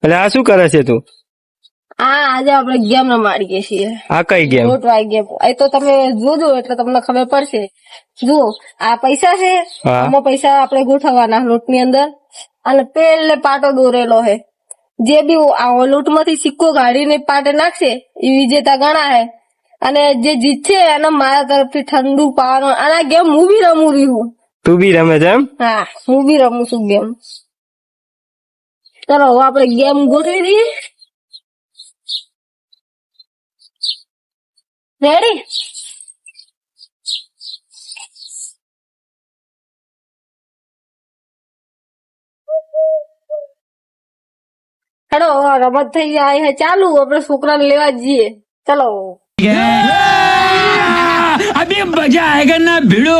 એટલે આ શું કરે છે તું? આજે આપણે ગેમ રમાડીએ છીએ. આ કઈ ગેમ? લોટવાળી ગેમ. એ તો તમે જોજો એટલે તમને ખબર પડશે. જુઓ, આ પૈસા છે. હા. આમાં પૈસા આપણે ગોઠવવાના લોટની અંદર અને પેલે પાટો દોરેલો છે. જે બી આ લોટમાંથી સિક્કો કાઢીને પાટે નાખશે એ વિજેતા ગણા હે. અને જે જીતશે એને મારા તરફથી ઠંડુ પાવાનું. અને આ ગેમ હું બી રમું છું. તું બી રમે છે એમ? હા, હું બી રમું છું ગેમ. ચલો હવે આપણે ગેમ ગોઠવી દઈએ. રેડી? હેડો રમત થઈ જાય હે ચાલુ. આપણે છોકરાને લેવા જઈએ. ચલો अभी मजा आएगा ना भिड़ो.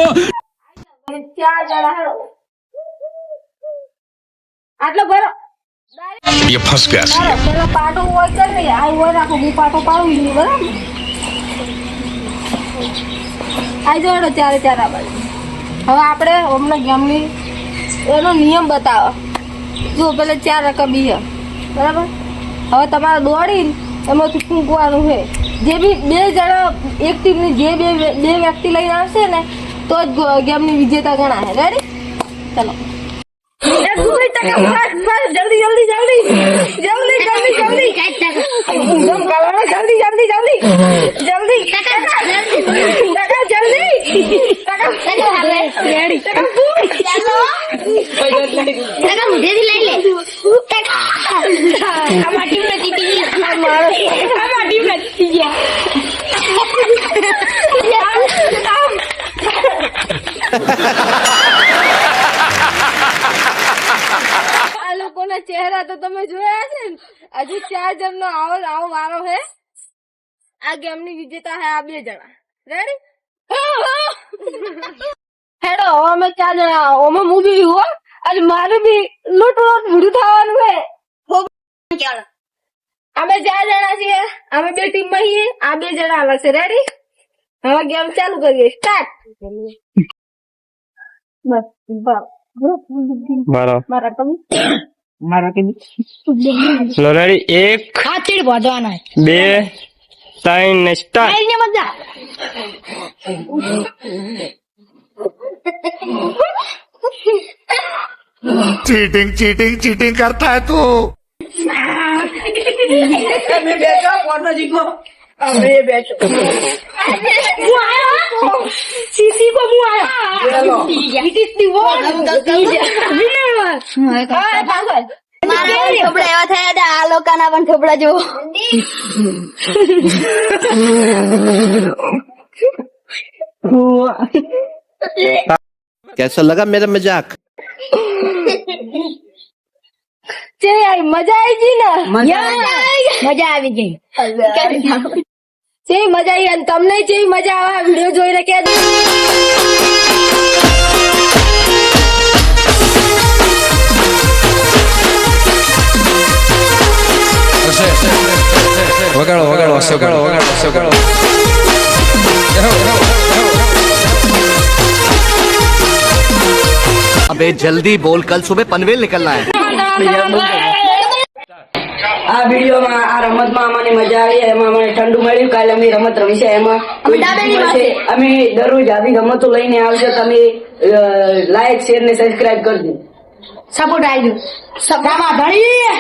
4 જણા હેડો. આટલો ભરો. ये फंस गया सी પેલા પાટો હોય કરે આ હોય રાખો. હું પાટો પાડું છું બરાબર. આ જોડો 4 આ બાજુ. હવે આપણે અમને ગેમની એનો નિયમ બતાવો. જો પેલા 4 રકમ બી છે બરાબર. હવે તમારે દોડીને એમાંથી ફૂંકવાનું છે. જે બી 2 જણા એક ટીમની જે બે વ્યક્તિ લઈને આવશે ને તો જ ગેમની વિજેતા ગણાશે. રેડી? ચલો જલ્દી જલ્દી જલ્દી જલ્દી જલ્દી જલ્દી જલ્દી જલ્દી જલ્દી આ લોકોના ચહેરા તો તમે જોયા છે ને. હજુ 4 જણનો આવો વારો હે. આ ગેમની વિજેતા હે આ 2 જણા. રેડી? હેડો અમે 4 જણા ઓમાં હું બી હો. અને મારે બી લૂંટ ભૂડું થવાનું હે. અમે 4 જણા છીએ. અમે 2 ટીમમાં છીએ. આ 2 જણા અલગ છે. રેડી? હવે ગેમ ચાલુ કરીએ. સ્ટાર્ટ. બસ મારો મારા કમ લો રેડી 1 ખાચીડ ભજવાના 2 3 ને સ્ટાર્ટ. આઈને મજા चीटिंग चीटिंग चीटिंग करता है तू અમે બેઠો કોનો જીગો અમે બેઠો હું આયો સીસી કો હું આયો it is the wall winner હા પાગલ મારા થોબડા એવા થયા હતા આ લોકોના પણ થોબડા જો कैसा लगा मेरा मजाक? ચે યાર મજા આવી ગઈ ને મજા આવી ગઈ ચે મજા આવી. અને તમને ચેવી મજા આવે આ વિડિયો જોઈને કહેજો. वगाड़ो वगाड़ो वगाड़ो वगाड़ो अबे जल्दी बोल, कल सुबह पनवेल निकलना है. આ વિડીયોમાં આ રમતમાં અમને મજા આવી. એમાં અમને ઠંડુ મળ્યું. કાલે અમે રમત રમી છે. એમાં અમે દરરોજ આવી રમતો લઈને આવજો. તમે લાઈક શેર ને સબસ્ક્રાઇબ કરજો. સપોર્ટ આવી સપોર્ટ ભણી